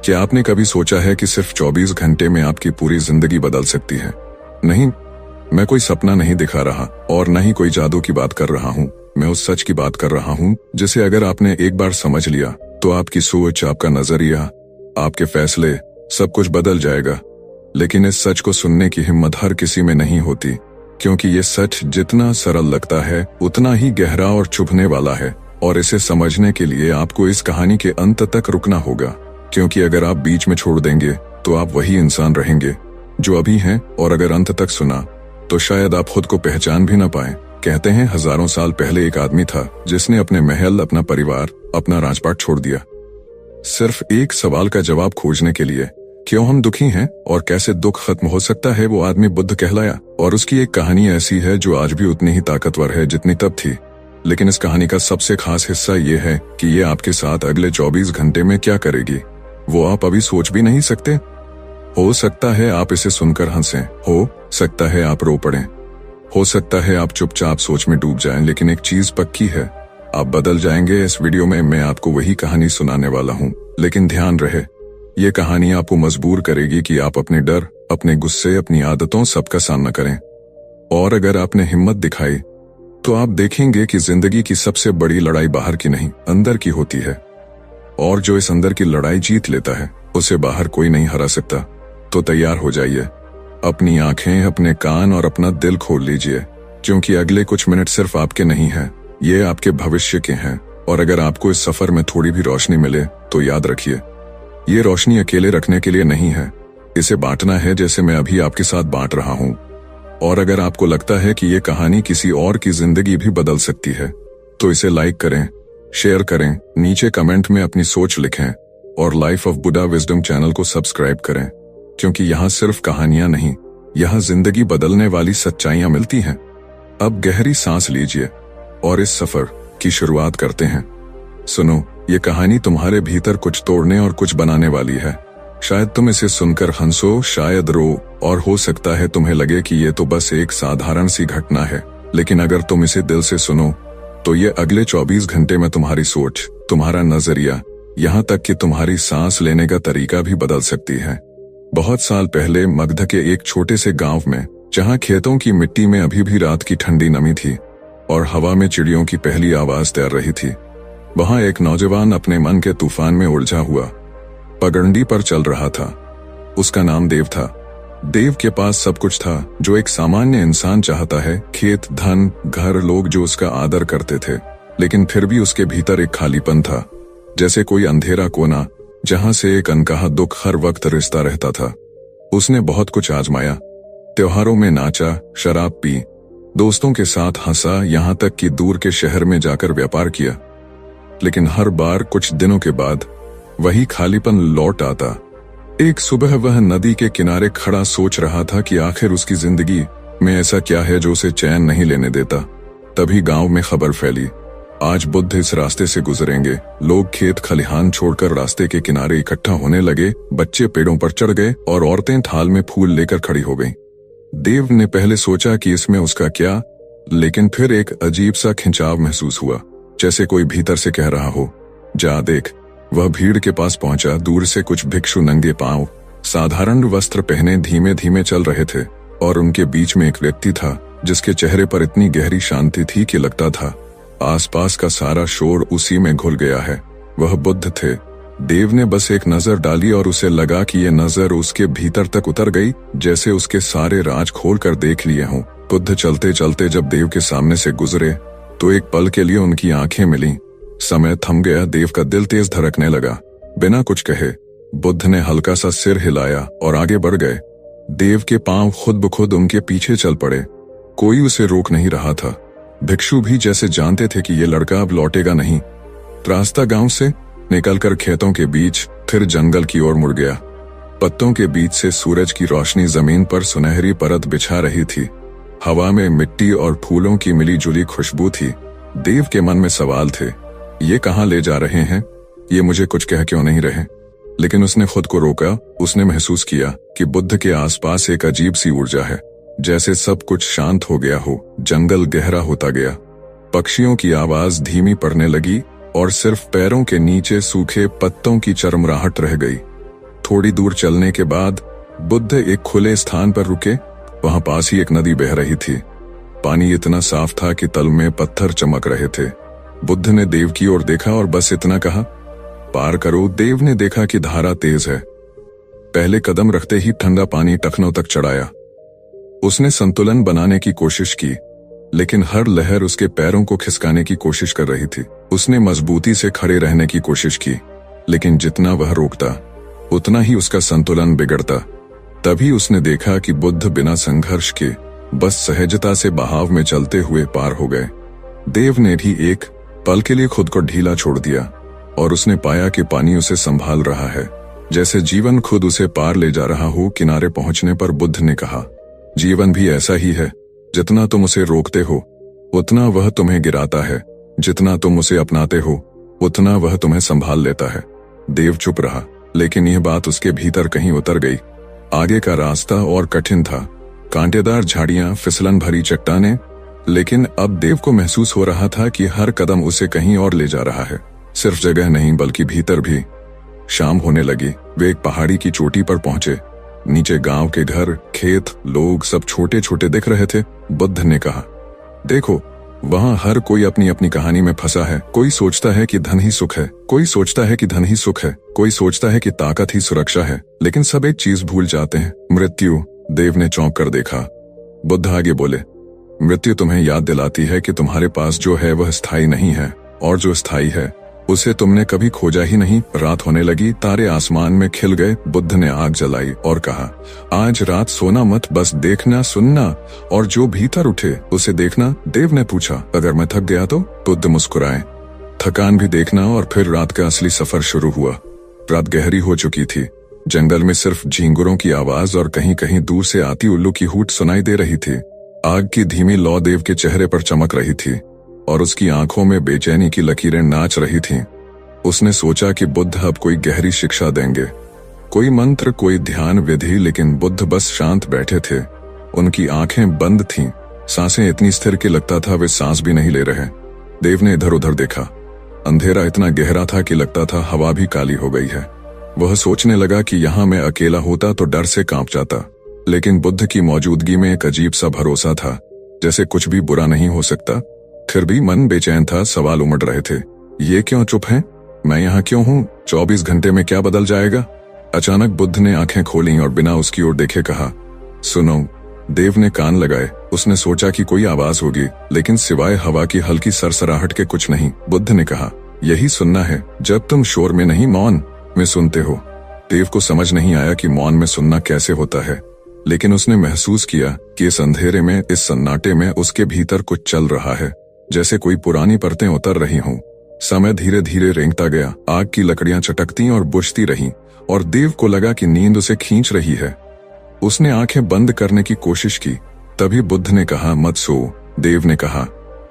क्या आपने कभी सोचा है कि सिर्फ 24 घंटे में आपकी पूरी जिंदगी बदल सकती है? नहीं, मैं कोई सपना नहीं दिखा रहा और न ही कोई जादू की बात कर रहा हूँ। मैं उस सच की बात कर रहा हूँ जिसे अगर आपने एक बार समझ लिया तो आपकी सोच, आपका नजरिया, आपके फैसले सब कुछ बदल जाएगा। लेकिन इस सच को सुनने की हिम्मत हर किसी में नहीं होती, क्योंकि ये सच जितना सरल लगता है उतना ही गहरा और चुभने वाला है। और इसे समझने के लिए आपको इस कहानी के अंत तक रुकना होगा, क्योंकि अगर आप बीच में छोड़ देंगे तो आप वही इंसान रहेंगे जो अभी हैं, और अगर अंत तक सुना तो शायद आप खुद को पहचान भी न पाए। कहते हैं हजारों साल पहले एक आदमी था जिसने अपने महल, अपना परिवार, अपना राजपाट छोड़ दिया, सिर्फ एक सवाल का जवाब खोजने के लिए, क्यों हम दुखी हैं और कैसे दुख खत्म हो सकता है। वो आदमी बुद्ध कहलाया, और उसकी एक कहानी ऐसी है जो आज भी उतनी ही ताकतवर है जितनी तब थी। लेकिन इस कहानी का सबसे खास हिस्सा ये है कि ये आपके साथ अगले 24 घंटे में क्या करेगी, वो आप अभी सोच भी नहीं सकते। हो सकता है आप इसे सुनकर हंसें, हो सकता है आप रो पड़ें, हो सकता है आप चुपचाप सोच में डूब जाएं, लेकिन एक चीज पक्की है, आप बदल जाएंगे। इस वीडियो में मैं आपको वही कहानी सुनाने वाला हूँ, लेकिन ध्यान रहे, ये कहानी आपको मजबूर करेगी कि आप अपने डर, अपने गुस्से, अपनी आदतों सबका सामना करें। और अगर आपने हिम्मत दिखाई तो आप देखेंगे कि जिंदगी की सबसे बड़ी लड़ाई बाहर की नहीं, अंदर की होती है। और जो इस अंदर की लड़ाई जीत लेता है उसे बाहर कोई नहीं हरा सकता। तो तैयार हो जाइए, अपनी आंखें, अपने कान और अपना दिल खोल लीजिए, क्योंकि अगले कुछ मिनट सिर्फ आपके नहीं हैं, ये आपके भविष्य के हैं। और अगर आपको इस सफर में थोड़ी भी रोशनी मिले तो याद रखिए, ये रोशनी अकेले रखने के लिए नहीं है, इसे बांटना है, जैसे मैं अभी आपके साथ बांट रहा हूँ। और अगर आपको लगता है कि ये कहानी किसी और की जिंदगी भी बदल सकती है तो इसे लाइक करें, शेयर करें, नीचे कमेंट में अपनी सोच लिखें, और life of Buddha wisdom channel को सब्सक्राइब करें, क्योंकि यहाँ सिर्फ कहानियां नहीं, यहाँ जिंदगी बदलने वाली सच्चाइयां मिलती हैं। अब गहरी सांस लीजिए और इस सफर की शुरुआत करते हैं। सुनो, ये कहानी तुम्हारे भीतर कुछ तोड़ने और कुछ बनाने वाली है। शायद तुम इसे सुनकर हंसो, शायद रो, और हो सकता है तुम्हें लगे कि ये तो बस एक साधारण सी घटना है। लेकिन अगर तुम इसे दिल से सुनो तो ये अगले 24 घंटे में तुम्हारी सोच, तुम्हारा नजरिया, यहाँ तक कि तुम्हारी सांस लेने का तरीका भी बदल सकती है। बहुत साल पहले मगध के एक छोटे से गांव में, जहाँ खेतों की मिट्टी में अभी भी रात की ठंडी नमी थी और हवा में चिड़ियों की पहली आवाज तैर रही थी, वहां एक नौजवान अपने मन के तूफान में उलझा हुआ पगडंडी पर चल रहा था। उसका नाम देव था। देव के पास सब कुछ था जो एक सामान्य इंसान चाहता है, खेत, धन, घर, लोग जो उसका आदर करते थे। लेकिन फिर भी उसके भीतर एक खालीपन था, जैसे कोई अंधेरा कोना जहां से एक अनकहा दुख हर वक्त रिश्ता रहता था। उसने बहुत कुछ आजमाया, त्योहारों में नाचा, शराब पी, दोस्तों के साथ हंसा, यहाँ तक कि दूर के शहर में जाकर व्यापार किया। लेकिन हर बार कुछ दिनों के बाद वही खालीपन लौट आता। एक सुबह वह नदी के किनारे खड़ा सोच रहा था कि आखिर उसकी जिंदगी में ऐसा क्या है जो उसे चैन नहीं लेने देता। तभी गांव में खबर फैली, आज बुद्ध इस रास्ते से गुजरेंगे। लोग खेत खलिहान छोड़कर रास्ते के किनारे इकट्ठा होने लगे, बच्चे पेड़ों पर चढ़ गए और औरतें थाल में फूल लेकर खड़ी हो गईं। देव ने पहले सोचा कि इसमें उसका क्या, लेकिन फिर एक अजीब सा खिंचाव महसूस हुआ, जैसे कोई भीतर से कह रहा हो, जा देख। वह भीड़ के पास पहुंचा। दूर से कुछ भिक्षु नंगे पांव, साधारण वस्त्र पहने धीमे धीमे चल रहे थे, और उनके बीच में एक व्यक्ति था जिसके चेहरे पर इतनी गहरी शांति थी कि लगता था आसपास का सारा शोर उसी में घुल गया है। वह बुद्ध थे। देव ने बस एक नजर डाली और उसे लगा कि यह नजर उसके भीतर तक उतर गई, जैसे उसके सारे राज खोल कर देख लिए हों। बुद्ध चलते चलते जब देव के सामने से गुजरे तो एक पल के लिए उनकी आंखें मिली। समय थम गया, देव का दिल तेज धड़कने लगा। बिना कुछ कहे बुद्ध ने हल्का सा सिर हिलाया और आगे बढ़ गए। देव के पांव खुद ब खुद उनके पीछे चल पड़े। कोई उसे रोक नहीं रहा था। भिक्षु भी जैसे जानते थे कि ये लड़का अब लौटेगा नहीं। रास्ता गांव से निकलकर खेतों के बीच, फिर जंगल की ओर मुड़ गया। पत्तों के बीच से सूरज की रोशनी जमीन पर सुनहरी परत बिछा रही थी। हवा में मिट्टी और फूलों की मिली जुली खुशबू थी। देव के मन में सवाल थे, ये कहाँ ले जा रहे हैं, ये मुझे कुछ कह क्यों नहीं रहे। लेकिन उसने खुद को रोका। उसने महसूस किया कि बुद्ध के आसपास एक अजीब सी ऊर्जा है, जैसे सब कुछ शांत हो गया हो। जंगल गहरा होता गया, पक्षियों की आवाज धीमी पड़ने लगी और सिर्फ पैरों के नीचे सूखे पत्तों की चरमराहट रह गई। थोड़ी दूर चलने के बाद बुद्ध एक खुले स्थान पर रुके। वहां पास ही एक नदी बह रही थी। पानी इतना साफ था कि तल में पत्थर चमक रहे थे। बुद्ध ने देव की ओर देखा और बस इतना कहा, पार करो। देव ने देखा कि धारा तेज है। पहले कदम रखते ही ठंडा पानी टखनों तक चढ़ाया। उसने संतुलन बनाने की कोशिश की, लेकिन हर लहर उसके पैरों को खिसकाने की कोशिश कर रही थी। उसने मजबूती से खड़े रहने की कोशिश की, लेकिन जितना वह रोकता उतना ही उसका संतुलन बिगड़ता। तभी उसने देखा कि बुद्ध बिना संघर्ष के बस सहजता से बहाव में चलते हुए पार हो गए। देव ने भी एक पल के लिए खुद को ढीला छोड़ दिया और उसने पाया कि पानी उसे संभाल रहा है, जैसे जीवन खुद उसे पार ले जा रहा हो। किनारे पहुंचने पर बुद्ध ने कहा, जीवन भी ऐसा ही है। जितना तुम उसे रोकते हो उतना वह तुम्हें गिराता है, जितना तुम उसे अपनाते हो उतना वह तुम्हें संभाल लेता है। देव चुप रहा, लेकिन यह बात उसके भीतर कहीं उतर गई। आगे का रास्ता और कठिन था, कांटेदार झाड़ियां, फिसलन भरी चट्टानें, लेकिन अब देव को महसूस हो रहा था कि हर कदम उसे कहीं और ले जा रहा है। सिर्फ जगह नहीं बल्कि भीतर भी। शाम होने लगी। वे एक पहाड़ी की चोटी पर पहुंचे। नीचे गांव के घर, खेत, लोग सब छोटे छोटे दिख रहे थे। बुद्ध ने कहा, देखो, वहां हर कोई अपनी अपनी कहानी में फंसा है। कोई सोचता है कि धन ही सुख है, कोई सोचता है कि धन ही सुख है, कोई सोचता है कि ताकत ही सुरक्षा है, लेकिन सब एक चीज भूल जाते हैं, मृत्यु। देव ने चौंक कर देखा। बुद्ध आगे बोले, मृत्यु तुम्हें याद दिलाती है कि तुम्हारे पास जो है वह स्थायी नहीं है, और जो स्थायी है उसे तुमने कभी खोजा ही नहीं। रात होने लगी, तारे आसमान में खिल गए। बुद्ध ने आग जलाई और कहा, आज रात सोना मत, बस देखना, सुनना और जो भीतर उठे उसे देखना। देव ने पूछा, अगर मैं थक गया तो? बुद्ध मुस्कुराए, थकान भी देखना। और फिर रात का असली सफर शुरू हुआ। रात गहरी हो चुकी थी। जंगल में सिर्फ झींगुरों की आवाज और कहीं कहीं दूर से आती उल्लू की हूट सुनाई दे रही थी। आग की धीमी लौ देव के चेहरे पर चमक रही थी और उसकी आंखों में बेचैनी की लकीरें नाच रही थीं। उसने सोचा कि बुद्ध अब कोई गहरी शिक्षा देंगे, कोई मंत्र, कोई ध्यान विधि, लेकिन बुद्ध बस शांत बैठे थे। उनकी आंखें बंद थीं, सांसें इतनी स्थिर कि लगता था वे सांस भी नहीं ले रहे। देव ने इधर उधर देखा। अंधेरा इतना गहरा था कि लगता था हवा भी काली हो गई है। वह सोचने लगा कि यहाँ मैं अकेला होता तो डर से कांप जाता, लेकिन बुद्ध की मौजूदगी में एक अजीब सा भरोसा था, जैसे कुछ भी बुरा नहीं हो सकता। फिर भी मन बेचैन था, सवाल उमड़ रहे थे। ये क्यों चुप हैं? मैं यहाँ क्यों हूँ? 24 घंटे में क्या बदल जाएगा? अचानक बुद्ध ने आंखें खोलीं और बिना उसकी ओर देखे कहा, सुनो। देव ने कान लगाए। उसने सोचा कि कोई आवाज होगी, लेकिन सिवाय हवा की हल्की सरसराहट के कुछ नहीं। बुद्ध ने कहा, यही सुनना है। जब तुम शोर में नहीं, मौन में सुनते हो। देव को समझ नहीं आया कि मौन में सुनना कैसे होता है, लेकिन उसने महसूस किया कि इस अंधेरे में, इस सन्नाटे में उसके भीतर कुछ चल रहा है, जैसे कोई पुरानी परतें उतर रही हों। समय धीरे धीरे रेंगता गया। आग की लकड़ियां चटकती और बुझती रहीं और देव को लगा कि नींद उसे खींच रही है। उसने आंखें बंद करने की कोशिश की। तभी बुद्ध ने कहा, मत सो। देव ने कहा,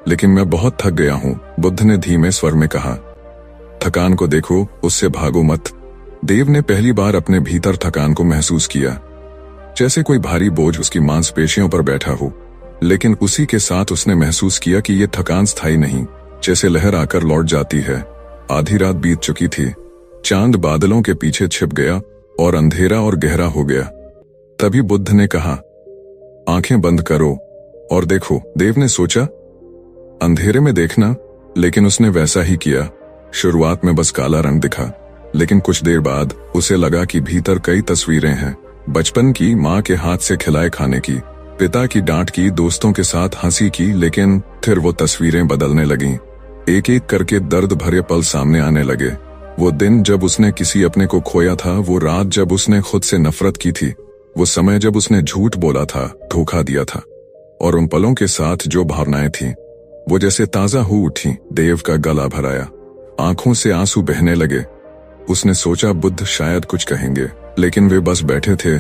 लेकिन मैं बहुत थक गया हूं। बुद्ध ने धीमे स्वर में कहा, थकान को देखो, उससे भागो मत। देव ने पहली बार अपने भीतर थकान को महसूस किया, जैसे कोई भारी बोझ उसकी मांसपेशियों पर बैठा हो। लेकिन उसी के साथ उसने महसूस किया कि ये थकान स्थायी नहीं, जैसे लहर आकर लौट जाती है। आधी रात बीत चुकी थी। चांद बादलों के पीछे छिप गया और अंधेरा और गहरा हो गया। तभी बुद्ध ने कहा, आंखें बंद करो और देखो। देव ने सोचा, अंधेरे में देखना, लेकिन उसने वैसा ही किया। शुरुआत में बस काला रंग दिखा, लेकिन कुछ देर बाद उसे लगा कि भीतर कई तस्वीरें हैं। बचपन की, माँ के हाथ से खिलाए खाने की, पिता की डांट की, दोस्तों के साथ हंसी की। लेकिन फिर वो तस्वीरें बदलने लगीं। एक एक करके दर्द भरे पल सामने आने लगे। वो दिन जब उसने किसी अपने को खोया था, वो रात जब उसने खुद से नफरत की थी, वो समय जब उसने झूठ बोला था, धोखा दिया था, और उन पलों के साथ जो भावनाएं थीं, वो जैसे ताजा हो उठी। देव का गला भराया, आंखों से आंसू बहने लगे। उसने सोचा बुद्ध शायद कुछ कहेंगे, लेकिन वे बस बैठे थे,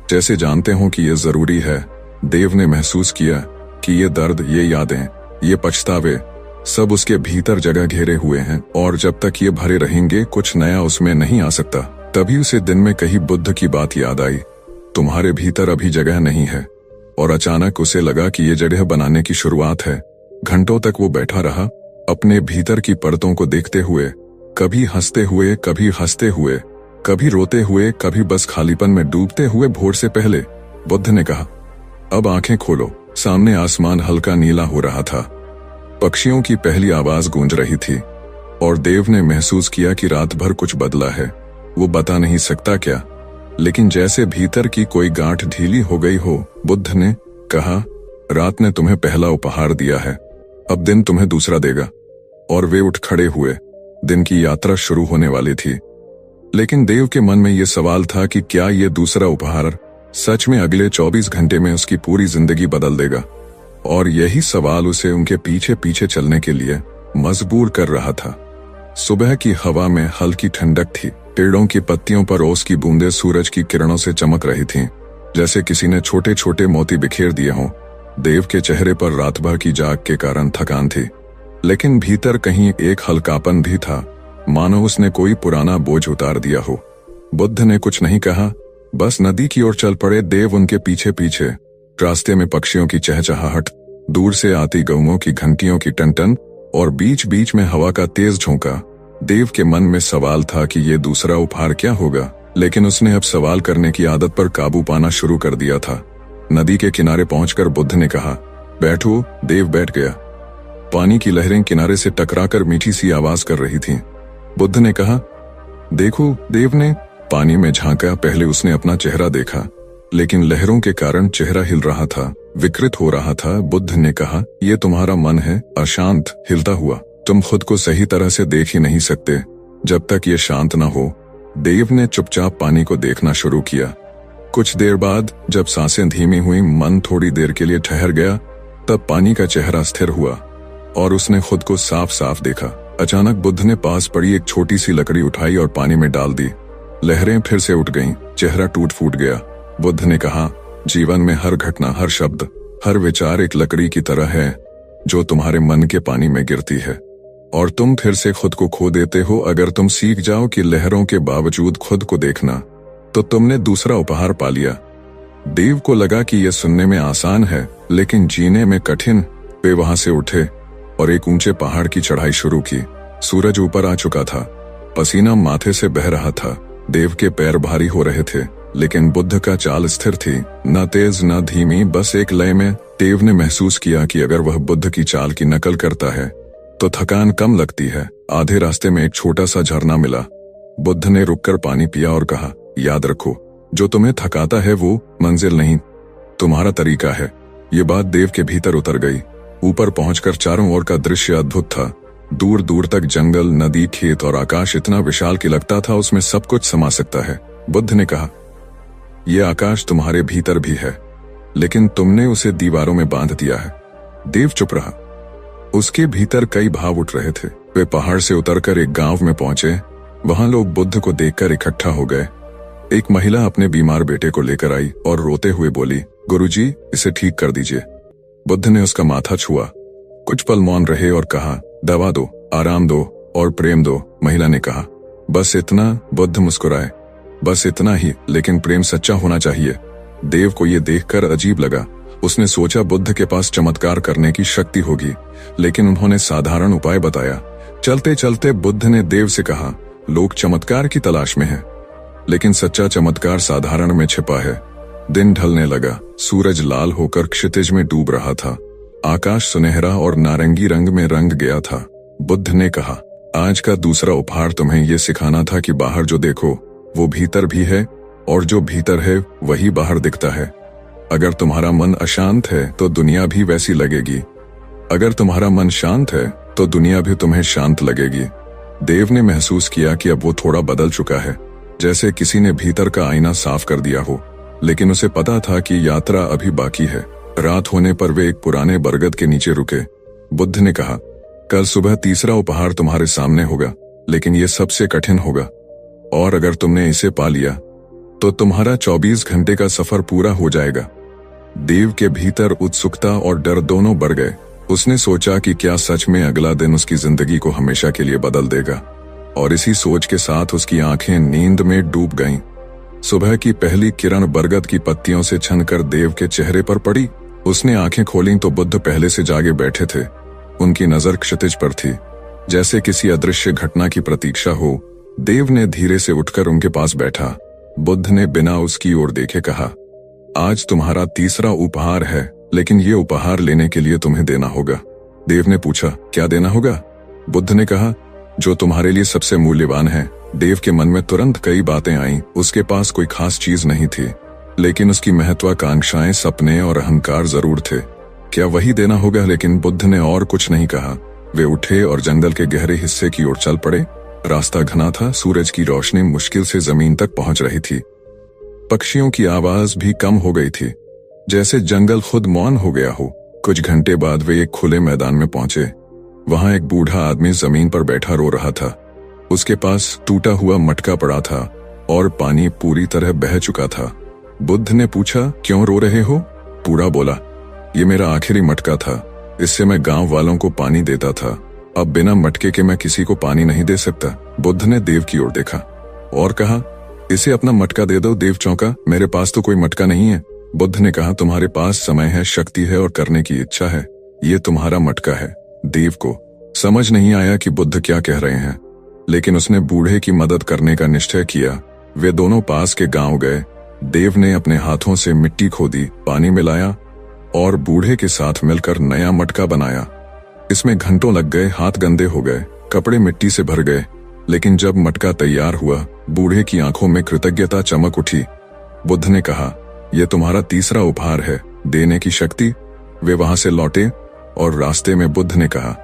जैसे जानते हों कि ये जरूरी है। देव ने महसूस किया कि ये दर्द, ये यादें, ये पछतावे सब उसके भीतर जगह घेरे हुए हैं, और जब तक ये भरे रहेंगे कुछ नया उसमें नहीं आ सकता। तभी उसे दिन में कही बुद्ध की बात याद आई, तुम्हारे भीतर अभी जगह नहीं है। और अचानक उसे लगा कि ये जगह बनाने की शुरुआत है। घंटों तक वो बैठा रहा, अपने भीतर की परतों को देखते हुए, कभी हंसते हुए, कभी हंसते हुए, कभी रोते हुए, कभी बस खालीपन में डूबते हुए भोर से पहले। बुद्ध ने कहा, अब आंखें खोलो। सामने आसमान हल्का नीला हो रहा था, पक्षियों की पहली आवाज गूंज रही थी और देव ने महसूस किया कि रात भर कुछ बदला है। वो बता नहीं सकता क्या, लेकिन जैसे भीतर की कोई गांठ ढीली हो गई हो। बुद्ध ने कहा, रात ने तुम्हें पहला उपहार दिया है, अब दिन तुम्हें दूसरा देगा। और वे उठ खड़े हुए। दिन की यात्रा शुरू होने वाली थी, लेकिन देव के मन में यह सवाल था कि क्या यह दूसरा उपहार सच में अगले 24 घंटे में उसकी पूरी जिंदगी बदल देगा। और यही सवाल उसे उनके पीछे पीछे चलने के लिए मजबूर कर रहा था। सुबह की हवा में हल्की ठंडक थी, पेड़ों की पत्तियों पर ओस की बूंदें सूरज की किरणों से चमक रही थीं, जैसे किसी ने छोटे छोटे मोती बिखेर दिए हों। देव के चेहरे पर रात भर की जाग के कारण थकान थी, लेकिन भीतर कहीं एक हल्कापन भी था, मानो उसने कोई पुराना बोझ उतार दिया हो। बुद्ध ने कुछ नहीं कहा, बस नदी की ओर चल पड़े। देव उनके पीछे पीछे। रास्ते में पक्षियों की चहचहाहट, दूर से आती गऊओं की घंटियों की टनटन और बीच बीच में हवा का तेज झोंका। देव के मन में सवाल था कि ये दूसरा उपहार क्या होगा, लेकिन उसने अब सवाल करने की आदत पर काबू पाना शुरू कर दिया था। नदी के किनारे पहुंचकर बुद्ध ने कहा, बैठो। देव बैठ गया। पानी की लहरें किनारे से टकराकर मीठी सी आवाज कर रही थीं। बुद्ध ने कहा, देखो। देव ने पानी में झांका। पहले उसने अपना चेहरा देखा, लेकिन लहरों के कारण चेहरा हिल रहा था, विकृत हो रहा था। बुद्ध ने कहा, यह तुम्हारा मन है, अशांत, हिलता हुआ। तुम खुद को सही तरह से देख ही नहीं सकते जब तक ये शांत न हो। देव ने चुपचाप पानी को देखना शुरू किया। कुछ देर बाद जब सांसें धीमी हुई, मन थोड़ी देर के लिए ठहर गया, तब पानी का चेहरा स्थिर हुआ और उसने खुद को साफ साफ देखा। अचानक बुद्ध ने पास पड़ी एक छोटी सी लकड़ी उठाई और पानी में डाल दी। लहरें फिर से उठ गईं, चेहरा टूट फूट गया। बुद्ध ने कहा, जीवन में हर घटना, हर शब्द, हर विचार एक लकड़ी की तरह है जो तुम्हारे मन के पानी में गिरती है और तुम फिर से खुद को खो देते हो। अगर तुम सीख जाओ कि लहरों के बावजूद खुद को देखना, तो तुमने दूसरा उपहार पा लिया। देव को लगा कि यह सुनने में आसान है, लेकिन जीने में कठिन। वे वहां से उठे और एक ऊंचे पहाड़ की चढ़ाई शुरू की। सूरज ऊपर आ चुका था, पसीना माथे से बह रहा था। देव के पैर भारी हो रहे थे, लेकिन बुद्ध का चाल स्थिर थी, न तेज न धीमी, बस एक लय में। देव ने महसूस किया कि अगर वह बुद्ध की चाल की नकल करता है तो थकान कम लगती है। आधे रास्ते में एक छोटा सा झरना मिला। बुद्ध ने रुककर पानी पिया और कहा, याद रखो, जो तुम्हें थकाता है वो मंजिल नहीं, तुम्हारा तरीका है। ये बात देव के भीतर उतर गई। ऊपर पहुंचकर चारों ओर का दृश्य अद्भुत था। दूर दूर तक जंगल, नदी, खेत और आकाश इतना विशाल कि लगता था उसमें सब कुछ समा सकता है। बुद्ध ने कहा, यह आकाश तुम्हारे भीतर भी है, लेकिन तुमने उसे दीवारों में बांध दिया है। देव चुप रहा। उसके भीतर कई भाव उठ रहे थे। वे पहाड़ से उतरकर एक गांव में पहुंचे। वहां लोग बुद्ध को देखकर इकट्ठा हो गए। एक महिला अपने बीमार बेटे को लेकर आई और रोते हुए बोली, गुरुजी, इसे ठीक कर दीजिए। बुद्ध ने उसका माथा छुआ, कुछ पल मौन रहे और कहा, दवा दो, आराम दो और प्रेम दो। महिला ने कहा, बस इतना। बुद्ध मुस्कुराए, बस इतना ही, लेकिन प्रेम सच्चा होना चाहिए। देव को यह देखकर अजीब लगा। उसने सोचा बुद्ध के पास चमत्कार करने की शक्ति होगी, लेकिन उन्होंने साधारण उपाय बताया। चलते चलते बुद्ध ने देव से कहा, लोग चमत्कार की तलाश में हैं, लेकिन सच्चा चमत्कार साधारण में छिपा है। दिन ढलने लगा। सूरज लाल होकर क्षितिज में डूब रहा था। आकाश सुनहरा और नारंगी रंग में रंग गया था। बुद्ध ने कहा, आज का दूसरा उपहार तुम्हें यह सिखाना था कि बाहर जो देखो वो भीतर भी है, और जो भीतर है वही बाहर दिखता है। अगर तुम्हारा मन अशांत है तो दुनिया भी वैसी लगेगी। अगर तुम्हारा मन शांत है तो दुनिया भी तुम्हें शांत लगेगी। देव ने महसूस किया कि अब वो थोड़ा बदल चुका है, जैसे किसी ने भीतर का आईना साफ कर दिया हो, लेकिन उसे पता था कि यात्रा अभी बाकी है। रात होने पर वे एक पुराने बरगद के नीचे रुके। बुद्ध ने कहा, कल सुबह तीसरा उपहार तुम्हारे सामने होगा, लेकिन यह सबसे कठिन होगा, और अगर तुमने इसे पा लिया तो तुम्हारा 24 घंटे का सफर पूरा हो जाएगा। देव के भीतर उत्सुकता और डर दोनों बढ़ गए। उसने सोचा कि क्या सच में अगला दिन उसकी जिंदगी को हमेशा के लिए बदल देगा, और इसी सोच के साथ उसकी आंखें नींद में डूब गईं। सुबह की पहली किरण बरगद की पत्तियों से छनकर देव के चेहरे पर पड़ी। उसने आंखें खोलीं तो बुद्ध पहले से जागे बैठे थे। उनकी नजर क्षितिज पर थी, जैसे किसी अदृश्य घटना की प्रतीक्षा हो। देव ने धीरे से उठकर उनके पास बैठा। बुद्ध ने बिना उसकी ओर देखे कहा, आज तुम्हारा तीसरा उपहार है, लेकिन ये उपहार लेने के लिए तुम्हें देना होगा। देव ने पूछा, क्या देना होगा? बुद्ध ने कहा, जो तुम्हारे लिए सबसे मूल्यवान है। देव के मन में तुरंत कई बातें आईं। उसके पास कोई खास चीज नहीं थी, लेकिन उसकी महत्वाकांक्षाएं, सपने और अहंकार जरूर थे। क्या वही देना होगा? लेकिन बुद्ध ने और कुछ नहीं कहा। वे उठे और जंगल के गहरे हिस्से की ओर चल पड़े। रास्ता घना था, सूरज की रोशनी मुश्किल से जमीन तक पहुंच रही थी। पक्षियों की आवाज भी कम हो गई थी, जैसे जंगल खुद मौन हो गया हो। कुछ घंटे बाद वे एक खुले मैदान में पहुंचे। वहां एक बूढ़ा आदमी जमीन पर बैठा रो रहा था। उसके पास टूटा हुआ मटका पड़ा था और पानी पूरी तरह बह चुका था। बुद्ध ने पूछा, क्यों रो रहे हो? बूढ़ा बोला, ये मेरा आखिरी मटका था। इससे मैं गांव वालों को पानी देता था। अब बिना मटके के मैं किसी को पानी नहीं दे सकता। बुद्ध ने देव की ओर देखा और कहा, इसे अपना मटका दे दो। देव चौंका, मेरे पास तो कोई मटका नहीं है। बुद्ध ने कहा, तुम्हारे पास समय है, शक्ति है और करने की इच्छा है। ये तुम्हारा मटका है। देव को समझ नहीं आया कि बुद्ध क्या कह रहे हैं, लेकिन उसने बूढ़े की मदद करने का निश्चय किया। वे दोनों पास के गांव गए। देव ने अपने हाथों से मिट्टी खोदी, पानी मिलाया और बूढ़े के साथ मिलकर नया मटका बनाया। इसमें घंटों लग गए, हाथ गंदे हो गए, कपड़े मिट्टी से भर गए, लेकिन जब मटका तैयार हुआ, बूढ़े की आंखों में कृतज्ञता चमक उठी। बुद्ध ने कहा, यह तुम्हारा तीसरा उपहार है, देने की शक्ति। वे वहां से लौटे और रास्ते में बुद्ध ने कहा,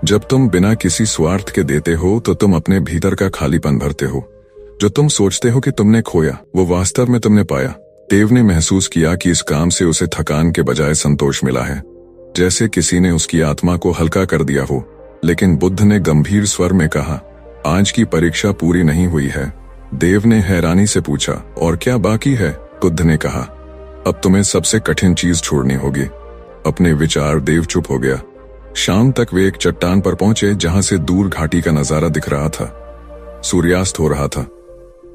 जब तुम बिना किसी स्वार्थ के देते हो तो तुम अपने भीतर का खालीपन भरते हो। जो तुम सोचते हो कि तुमने खोया, वो वास्तव में तुमने पाया। देव ने महसूस किया कि इस काम से उसे थकान के बजाय संतोष मिला है, जैसे किसी ने उसकी आत्मा को हल्का कर दिया हो। लेकिन बुद्ध ने गंभीर स्वर में कहा, आज की परीक्षा पूरी नहीं हुई है। देव ने हैरानी से पूछा, और क्या बाकी है? बुद्ध ने कहा, अब तुम्हें सबसे कठिन चीज छोड़नी होगी, अपने विचार। देव चुप हो गया। शाम तक वे एक चट्टान पर पहुंचे जहां से दूर घाटी का नजारा दिख रहा था। सूर्यास्त हो रहा था।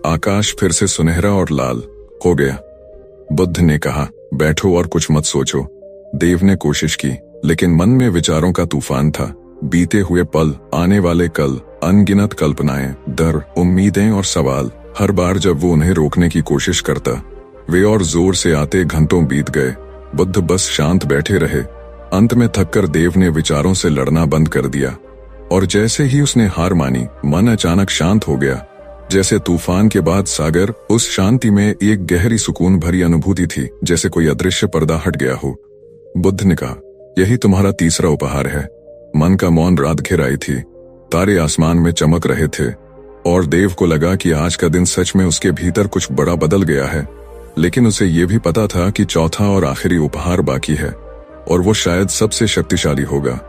आकाश फिर से सुनहरा और लाल हो गया। बुद्ध ने कहा, बैठो और कुछ मत सोचो। देव ने कोशिश की, लेकिन मन में विचारों का तूफान था। बीते हुए पल, आने वाले कल, अनगिनत कल्पनाएं, डर, उम्मीदें और सवाल। हर बार जब वो उन्हें रोकने की कोशिश करता, वे और जोर से आते। घंटों बीत गए। बुद्ध बस शांत बैठे रहे। अंत में थककर देव ने विचारों से लड़ना बंद कर दिया, और जैसे ही उसने हार मानी, मन अचानक शांत हो गया। जैसे तूफान के बाद सागर। उस शांति में एक गहरी सुकून भरी अनुभूति थी, जैसे कोई अदृश्य पर्दा हट गया हो। बुद्ध ने कहा, यही तुम्हारा तीसरा उपहार है। मन का मौन रात घिर आई थी। तारे आसमान में चमक रहे थे और देव को लगा कि आज का दिन सच में उसके भीतर कुछ बड़ा बदल गया है। लेकिन उसे ये भी पता था कि चौथा और आखिरी उपहार बाकी है, और वो शायद सबसे शक्तिशाली होगा।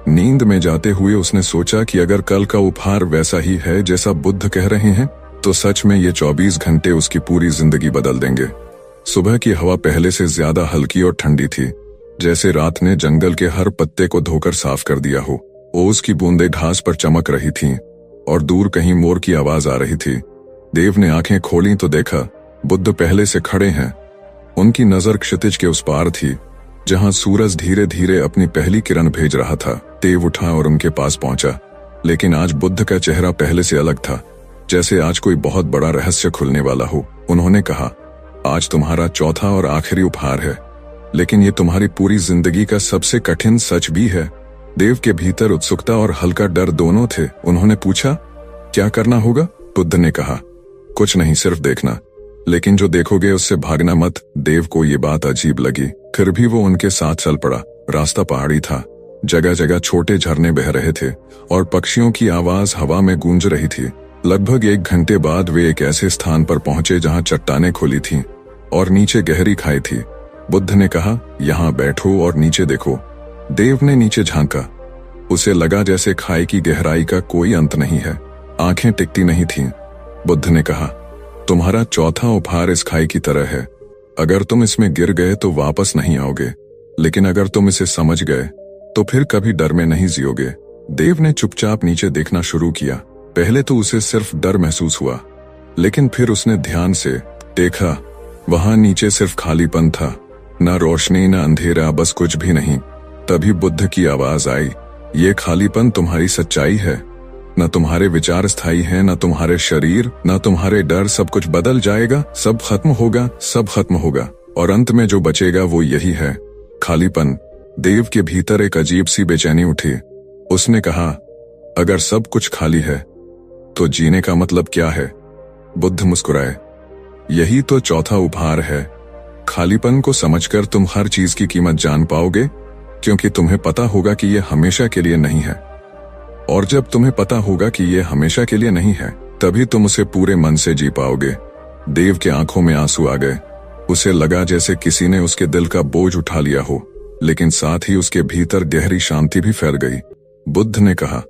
नींद में जाते हुए उसने सोचा कि अगर कल का उपहार वैसा ही है जैसा बुद्ध कह रहे हैं, तो सच में ये 24 घंटे उसकी पूरी जिंदगी बदल देंगे। सुबह की हवा पहले से ज्यादा हल्की और ठंडी थी, जैसे रात ने जंगल के हर पत्ते को धोकर साफ कर दिया हो। ओस की बूंदें घास पर चमक रही थीं और दूर कहीं मोर की आवाज आ रही थी। देव ने आंखें खोली तो देखा, बुद्ध पहले से खड़े हैं। उनकी नजर क्षितिज के उस पार थी, जहां सूरज धीरे धीरे अपनी पहली किरण भेज रहा था। देव उठा और उनके पास पहुंचा, लेकिन आज बुद्ध का चेहरा पहले से अलग था, जैसे आज कोई बहुत बड़ा रहस्य खुलने वाला हो। उन्होंने कहा, आज तुम्हारा चौथा और आखिरी उपहार है, लेकिन ये तुम्हारी पूरी जिंदगी का सबसे कठिन सच भी है। देव के भीतर उत्सुकता और हल्का डर दोनों थे। उन्होंने पूछा, क्या करना होगा? बुद्ध ने कहा, कुछ नहीं, सिर्फ देखना, लेकिन जो देखोगे उससे भागना मत। देव को ये बात अजीब लगी, फिर भी वो उनके साथ चल पड़ा। रास्ता पहाड़ी था, जगह जगह छोटे झरने बह रहे थे और पक्षियों की आवाज हवा में गूंज रही थी। लगभग 1 घंटे बाद वे एक ऐसे स्थान पर पहुंचे जहां चट्टानें खुली थीं और नीचे गहरी खाई थी। बुद्ध ने कहा, यहाँ बैठो और नीचे देखो। देव ने नीचे झांका। उसे लगा जैसे खाई की गहराई का कोई अंत नहीं है। आंखें टिकती नहीं थीं। बुद्ध ने कहा, तुम्हारा चौथा उपहार इस खाई की तरह है। अगर तुम इसमें गिर गए तो वापस नहीं आओगे, लेकिन अगर तुम इसे समझ गए तो फिर कभी डर में नहीं जियोगे। देव ने चुपचाप नीचे देखना शुरू किया। पहले तो उसे सिर्फ डर महसूस हुआ, लेकिन फिर उसने ध्यान से देखा। वहां नीचे सिर्फ खालीपन था, न रोशनी न अंधेरा, बस कुछ भी नहीं। तभी बुद्ध की आवाज आई, ये खालीपन तुम्हारी सच्चाई है। न तुम्हारे विचार स्थायी हैं, न तुम्हारे शरीर, न तुम्हारे डर। सब कुछ बदल जाएगा, सब खत्म होगा, सब खत्म होगा, और अंत में जो बचेगा वो यही है, खालीपन। देव के भीतर एक अजीब सी बेचैनी उठी। उसने कहा, अगर सब कुछ खाली है तो जीने का मतलब क्या है? बुद्ध मुस्कुराए। यही तो चौथा उपहार है। खालीपन को समझकर तुम हर चीज की कीमत जान पाओगे, क्योंकि तुम्हें पता होगा कि यह हमेशा के लिए नहीं है। और जब तुम्हें पता होगा कि यह हमेशा के लिए नहीं है, तभी तुम उसे पूरे मन से जी पाओगे। देव के आंखों में आंसू आ गए। उसे लगा जैसे किसी ने उसके दिल का बोझ उठा लिया हो, लेकिन साथ ही उसके भीतर गहरी शांति भी फैल गई। बुद्ध ने कहा,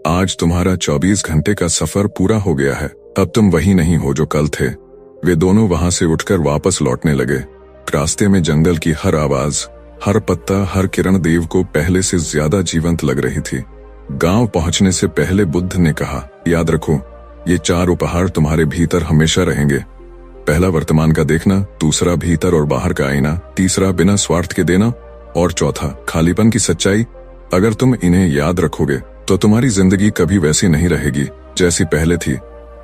आज तुम्हारा 24 घंटे का सफर पूरा हो गया है। अब तुम वही नहीं हो जो कल थे। वे दोनों वहां से उठकर वापस लौटने लगे। रास्ते में जंगल की हर आवाज, हर पत्ता, हर किरण देव को पहले से ज्यादा जीवंत लग रही थी। गांव पहुंचने से पहले बुद्ध ने कहा, याद रखो, ये 4 उपहार तुम्हारे भीतर हमेशा रहेंगे। पहला वर्तमान का देखना, दूसरा भीतर और बाहर का आईना, तीसरा बिना स्वार्थ के देना, और चौथा खालीपन की सच्चाई। अगर तुम इन्हें याद रखोगे तो तुम्हारी जिंदगी कभी वैसी नहीं रहेगी जैसी पहले थी।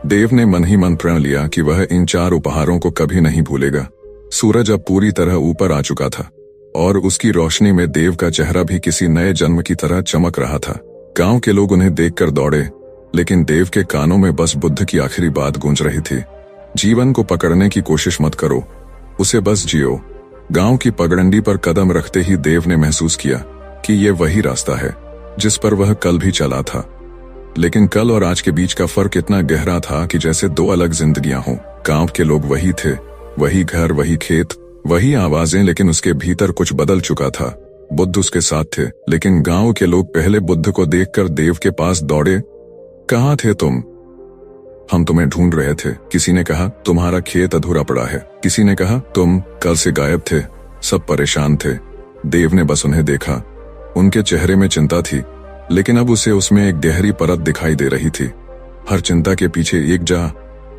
देव ने मन ही मन प्रण लिया कि वह इन 4 उपहारों को कभी नहीं भूलेगा। सूरज अब पूरी तरह ऊपर आ चुका था और उसकी रोशनी में देव का चेहरा भी किसी नए जन्म की तरह चमक रहा था। गांव के लोग उन्हें देखकर दौड़े, लेकिन देव के कानों में बस बुद्ध की आखिरी बात गूंज रही थी, जीवन को पकड़ने की कोशिश मत करो, उसे बस जियो। गांव की पगडंडी पर कदम रखते ही देव ने महसूस किया कि ये वही रास्ता है जिस पर वह कल भी चला था। लेकिन कल और आज के बीच का फर्क इतना गहरा था कि जैसे 2 अलग जिंदगियां हों। गांव के लोग वही थे, वही घर, वही खेत, वही आवाजें, लेकिन उसके भीतर कुछ बदल चुका था। बुद्ध उसके साथ थे, लेकिन गांव के लोग पहले बुद्ध को देखकर देव के पास दौड़े। कहाँ थे तुम? हम तुम्हें ढूंढ रहे थे। किसी ने कहा, तुम्हारा खेत अधूरा पड़ा है। किसी ने कहा, तुम कल से गायब थे। सब परेशान थे। देव ने बस उन्हें देखा। उनके चेहरे में चिंता थी, लेकिन अब उसे उसमें एक गहरी परत दिखाई दे रही थी। हर चिंता के पीछे एक चाह,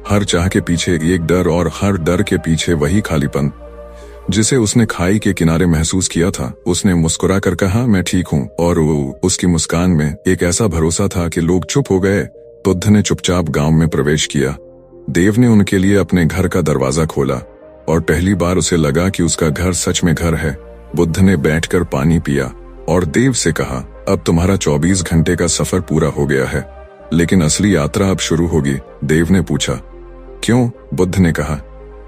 हर चाह के पीछे एक डर, और हर डर के पीछे वही खालीपन जिसे उसने खाई के किनारे महसूस किया था। उसने मुस्कुरा कर कहा, मैं ठीक हूँ, और उसकी मुस्कान में एक ऐसा भरोसा था कि लोग चुप हो गए। बुद्ध ने चुपचाप गांव में प्रवेश किया। देव ने उनके लिए अपने घर का दरवाजा खोला और पहली बार उसे लगा कि उसका घर सच में घर है। बुद्ध ने बैठकर पानी पिया और देव से कहा, अब तुम्हारा 24 घंटे का सफर पूरा हो गया है, लेकिन असली यात्रा अब शुरू होगी। देव ने पूछा, क्यों? बुद्ध ने कहा,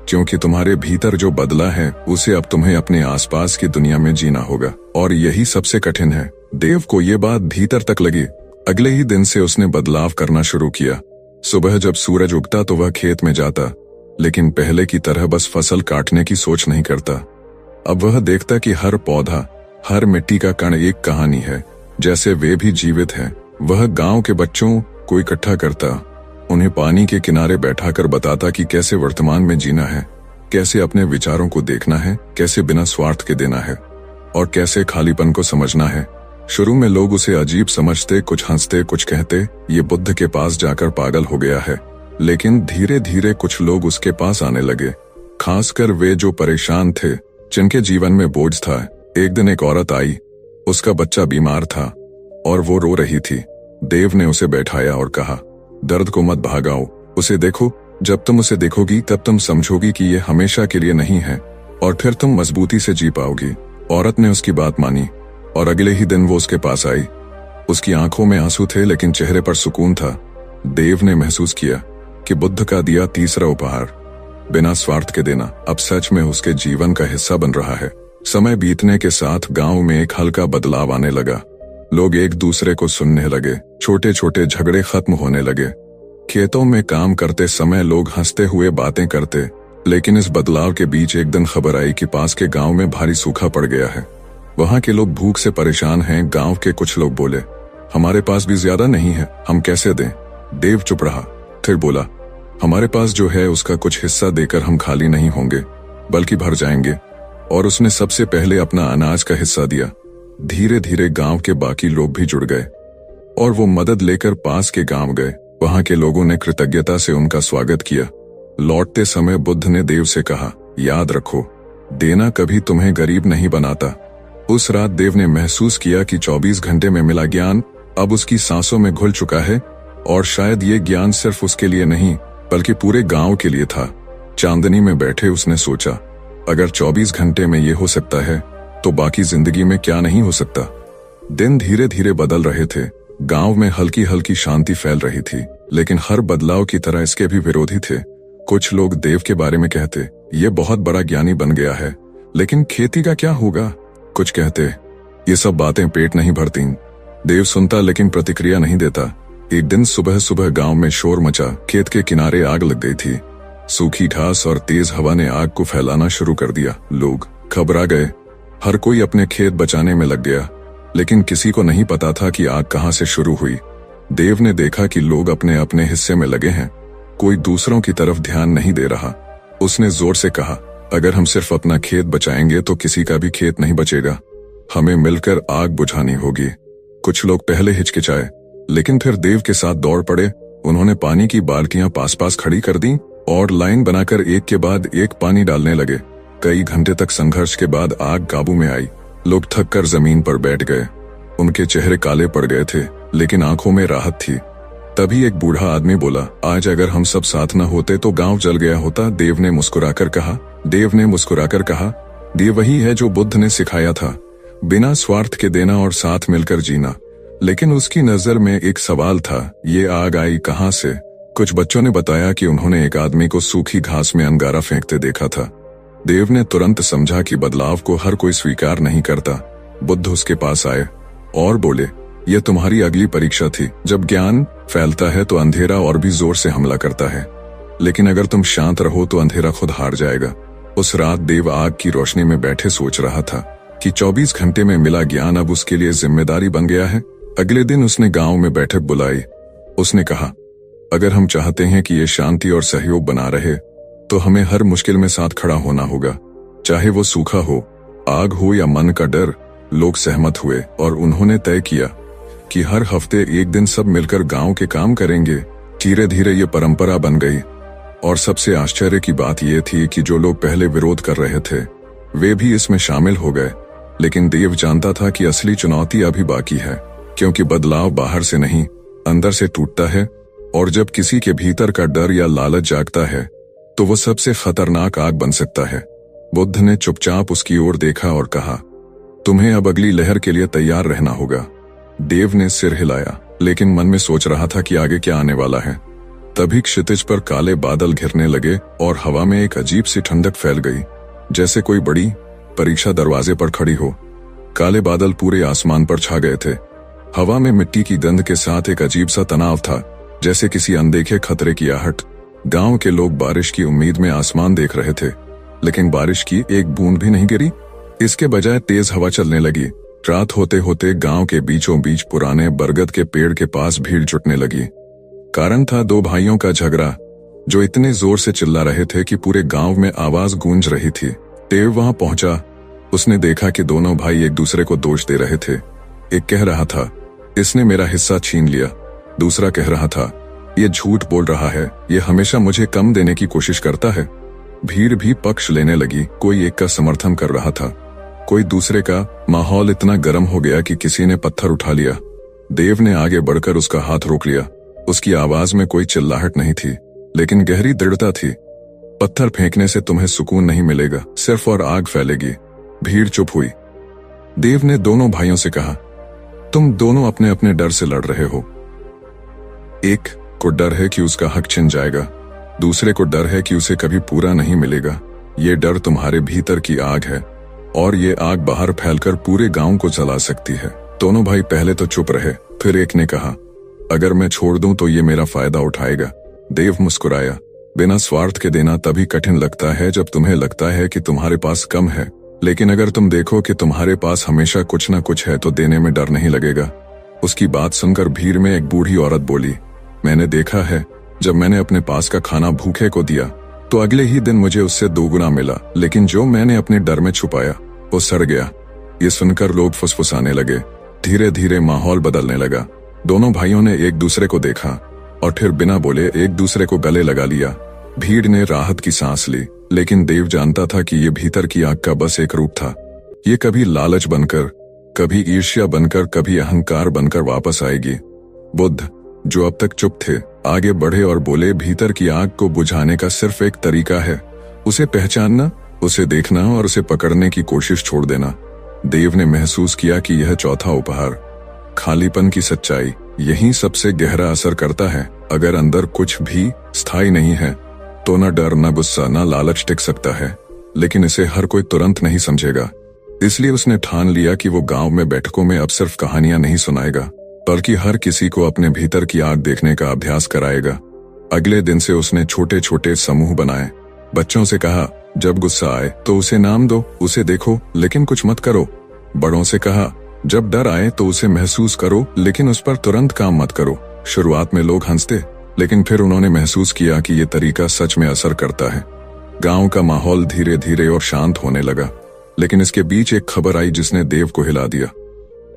क्योंकि तुम्हारे भीतर जो बदला है उसे अब तुम्हें अपने आसपास की दुनिया में जीना होगा, और यही सबसे कठिन है। देव को ये बात भीतर तक लगी। अगले ही दिन से उसने बदलाव करना शुरू किया। सुबह जब सूरज उगता तो वह खेत में जाता, लेकिन पहले की तरह बस फसल काटने की सोच नहीं करता। अब वह देखता कि हर पौधा, हर मिट्टी का कण एक कहानी है, जैसे वे भी जीवित हैं। वह गांव के बच्चों को इकट्ठा करता, उन्हें पानी के किनारे बैठाकर बताता कि कैसे वर्तमान में जीना है, कैसे अपने विचारों को देखना है, कैसे बिना स्वार्थ के देना है, और कैसे खालीपन को समझना है। शुरू में लोग उसे अजीब समझते, कुछ हंसते, कुछ कहते, ये बुद्ध के पास जाकर पागल हो गया है। लेकिन धीरे धीरे कुछ लोग उसके पास आने लगे, खासकर वे जो परेशान थे, जिनके जीवन में बोझ था। एक दिन एक औरत आई। उसका बच्चा बीमार था और वो रो रही थी। देव ने उसे बैठाया और कहा, दर्द को मत भागाओ, उसे देखो। जब तुम उसे देखोगी तब तुम समझोगी कि ये हमेशा के लिए नहीं है, और फिर तुम मजबूती से जी पाओगी। औरत ने उसकी बात मानी और अगले ही दिन वो उसके पास आई। उसकी आंखों में आंसू थे, लेकिन चेहरे पर सुकून था। देव ने महसूस किया कि बुद्ध का दिया तीसरा उपहार, बिना स्वार्थ के देना, अब सच में उसके जीवन का हिस्सा बन रहा है। समय बीतने के साथ गांव में एक हल्का बदलाव आने लगा। लोग एक दूसरे को सुनने लगे, छोटे छोटे झगड़े खत्म होने लगे। खेतों में काम करते समय लोग हंसते हुए बातें करते। लेकिन इस बदलाव के बीच एक दिन खबर आई कि पास के गांव में भारी सूखा पड़ गया है। वहां के लोग भूख से परेशान हैं। गांव के कुछ लोग बोले, हमारे पास भी ज्यादा नहीं है, हम कैसे दें? देव चुप रहा, फिर बोला, हमारे पास जो है उसका कुछ हिस्सा देकर हम खाली नहीं होंगे, बल्कि भर जाएंगे। और उसने सबसे पहले अपना अनाज का हिस्सा दिया। धीरे धीरे गांव के बाकी लोग भी जुड़ गए और वो मदद लेकर पास के गांव गए। वहां के लोगों ने कृतज्ञता से उनका स्वागत किया। लौटते समय बुद्ध ने देव से कहा, याद रखो, देना कभी तुम्हें गरीब नहीं बनाता। उस रात देव ने महसूस किया कि 24 घंटे में मिला ज्ञान अब उसकी सांसों में घुल चुका है। और शायद ये ज्ञान सिर्फ उसके लिए नहीं बल्कि पूरे गांव के लिए था। चांदनी में बैठे उसने सोचा, अगर 24 घंटे में ये हो सकता है तो बाकी जिंदगी में क्या नहीं हो सकता। दिन धीरे धीरे बदल रहे थे। गांव में हल्की हल्की शांति फैल रही थी, लेकिन हर बदलाव की तरह इसके भी विरोधी थे। कुछ लोग देव के बारे में कहते, ये बहुत बड़ा ज्ञानी बन गया है, लेकिन खेती का क्या होगा। कुछ कहते, ये सब बातें पेट नहीं भरती। देव सुनता लेकिन प्रतिक्रिया नहीं देता। एक दिन सुबह सुबह गांव में शोर मचा। खेत के किनारे आग लग गई थी। सूखी घास और तेज हवा ने आग को फैलाना शुरू कर दिया। लोग घबरा गए। हर कोई अपने खेत बचाने में लग गया, लेकिन किसी को नहीं पता था कि आग कहां से शुरू हुई। देव ने देखा कि लोग अपने अपने हिस्से में लगे हैं, कोई दूसरों की तरफ ध्यान नहीं दे रहा। उसने जोर से कहा, अगर हम सिर्फ अपना खेत बचाएंगे तो किसी का भी खेत नहीं बचेगा। हमें मिलकर आग बुझानी होगी। कुछ लोग पहले हिचकिचाए, लेकिन फिर देव के साथ दौड़ पड़े। उन्होंने पानी की बाल्टियां पास पास खड़ी कर दी और लाइन बनाकर एक के बाद एक पानी डालने लगे। कई घंटे तक संघर्ष के बाद आग काबू में आई। लोग थक कर जमीन पर बैठ गए। उनके चेहरे काले पड़ गए थे, लेकिन आंखों में राहत थी। तभी एक बूढ़ा आदमी बोला, आज अगर हम सब साथ न होते तो गांव जल गया होता। देव ने मुस्कुराकर कहा, ये वही है जो बुद्ध ने सिखाया था, बिना स्वार्थ के देना और साथ मिलकर जीना। लेकिन उसकी नजर में एक सवाल था, ये आग आई कहां से। कुछ बच्चों ने बताया कि उन्होंने एक आदमी को सूखी घास में अंगारा फेंकते देखा था। देव ने तुरंत समझा कि बदलाव को हर कोई स्वीकार नहीं करता। बुद्ध उसके पास आए और बोले, यह तुम्हारी अगली परीक्षा थी। जब ज्ञान फैलता है तो अंधेरा और भी जोर से हमला करता है, लेकिन अगर तुम शांत रहो तो अंधेरा खुद हार जाएगा। उस रात देव आग की रोशनी में बैठे सोच रहा था कि 24 घंटे में मिला ज्ञान अब उसके लिए जिम्मेदारी बन गया है। अगले दिन उसने गांव में बैठक बुलाई। उसने कहा, अगर हम चाहते हैं कि ये शांति और सहयोग बना रहे तो हमें हर मुश्किल में साथ खड़ा होना होगा, चाहे वो सूखा हो, आग हो या मन का डर। लोग सहमत हुए और उन्होंने तय किया कि हर हफ्ते एक दिन सब मिलकर गांव के काम करेंगे। धीरे धीरे ये परंपरा बन गई। और सबसे आश्चर्य की बात यह थी कि जो लोग पहले विरोध कर रहे थे वे भी इसमें शामिल हो गए। लेकिन देव जानता था कि असली चुनौती अभी बाकी है, क्योंकि बदलाव बाहर से नहीं अंदर से टूटता है। और जब किसी के भीतर का डर या लालच जागता है तो वो सबसे खतरनाक आग बन सकता है। बुद्ध ने चुपचाप उसकी ओर देखा और कहा, तुम्हें अब अगली लहर के लिए तैयार रहना होगा। देव ने सिर हिलाया, लेकिन मन में सोच रहा था कि आगे क्या आने वाला है। तभी क्षितिज पर काले बादल घिरने लगे और हवा में एक अजीब सी ठंडक फैल गई, जैसे कोई बड़ी परीक्षा दरवाजे पर खड़ी हो। काले बादल पूरे आसमान पर छा गए थे। हवा में मिट्टी की गंध के साथ एक अजीब सा तनाव था, जैसे किसी अनदेखे खतरे की आहट। गांव के लोग बारिश की उम्मीद में आसमान देख रहे थे, लेकिन बारिश की एक बूंद भी नहीं गिरी। इसके बजाय तेज हवा चलने लगी। रात होते होते गांव के बीचों बीच पुराने बरगद के पेड़ के पास भीड़ जुटने लगी। कारण था दो भाइयों का झगड़ा, जो इतने जोर से चिल्ला रहे थे कि पूरे गांव में आवाज गूंज रही थी। देव वहां पहुंचा। उसने देखा कि दोनों भाई एक दूसरे को दोष दे रहे थे। एक कह रहा था, इसने मेरा हिस्सा छीन लिया। दूसरा कह रहा था, ये झूठ बोल रहा है, ये हमेशा मुझे कम देने की कोशिश करता है। भीड़ भी पक्ष लेने लगी। कोई एक का समर्थन कर रहा था, कोई दूसरे का। माहौल इतना गर्म हो गया कि किसी ने पत्थर उठा लिया। देव ने आगे बढ़कर उसका हाथ रोक लिया। उसकी आवाज में कोई चिल्लाहट नहीं थी, लेकिन गहरी दृढ़ता थी। पत्थर फेंकने से तुम्हें सुकून नहीं मिलेगा, सिर्फ और आग फैलेगी। भीड़ चुप हुई। देव ने दोनों भाइयों से कहा, तुम दोनों अपने अपने डर से लड़ रहे हो। एक को डर है कि उसका हक छिन जाएगा, दूसरे को डर है कि उसे कभी पूरा नहीं मिलेगा। ये डर तुम्हारे भीतर की आग है, और ये आग बाहर फैलकर पूरे गांव को जला सकती है। दोनों भाई पहले तो चुप रहे, फिर एक ने कहा, अगर मैं छोड़ दूं तो ये मेरा फायदा उठाएगा। देव मुस्कुराया, बिना स्वार्थ के देना तभी कठिन लगता है जब तुम्हें लगता है कि तुम्हारे पास कम है, लेकिन अगर तुम देखो कि तुम्हारे पास हमेशा कुछ न कुछ है तो देने में डर नहीं लगेगा। उसकी बात सुनकर भीड़ में एक बूढ़ी औरत बोली, मैंने देखा है, जब मैंने अपने पास का खाना भूखे को दिया तो अगले ही दिन मुझे उससे दोगुना मिला, लेकिन जो मैंने अपने डर में छुपाया वो सड़ गया। ये सुनकर लोग फुसफुसाने लगे। धीरे धीरे माहौल बदलने लगा। दोनों भाइयों ने एक दूसरे को देखा और फिर बिना बोले एक दूसरे को गले लगा लिया। भीड़ ने राहत की सांस ली, लेकिन देव जानता था कि ये भीतर की आग का बस एक रूप था। ये कभी लालच बनकर, कभी ईर्ष्या बनकर, कभी अहंकार बनकर वापस आएगी। बुद्ध, जो अब तक चुप थे, आगे बढ़े और बोले, भीतर की आग को बुझाने का सिर्फ एक तरीका है, उसे पहचानना, उसे देखना और उसे पकड़ने की कोशिश छोड़ देना। देव ने महसूस किया कि यह चौथा उपहार, खालीपन की सच्चाई, यही सबसे गहरा असर करता है। अगर अंदर कुछ भी स्थायी नहीं है तो न डर, न गुस्सा, न लालच टिक सकता है, लेकिन इसे हर कोई तुरंत नहीं समझेगा। इसलिए उसने ठान लिया कि वो गांव में बैठकों में अब सिर्फ कहानियां नहीं सुनाएगा, बल्कि हर किसी को अपने भीतर की आग देखने का अभ्यास कराएगा। अगले दिन से उसने छोटे छोटे समूह बनाए। बच्चों से कहा, जब गुस्सा आए तो उसे नाम दो, उसे देखो लेकिन कुछ मत करो। बड़ों से कहा, जब डर आए तो उसे महसूस करो लेकिन उस पर तुरंत काम मत करो। शुरुआत में लोग हंसते, लेकिन फिर उन्होंने महसूस किया कि ये तरीका सच में असर करता है। गांव का माहौल धीरे धीरे और शांत होने लगा, लेकिन इसके बीच एक खबर आई जिसने देव को हिला दिया।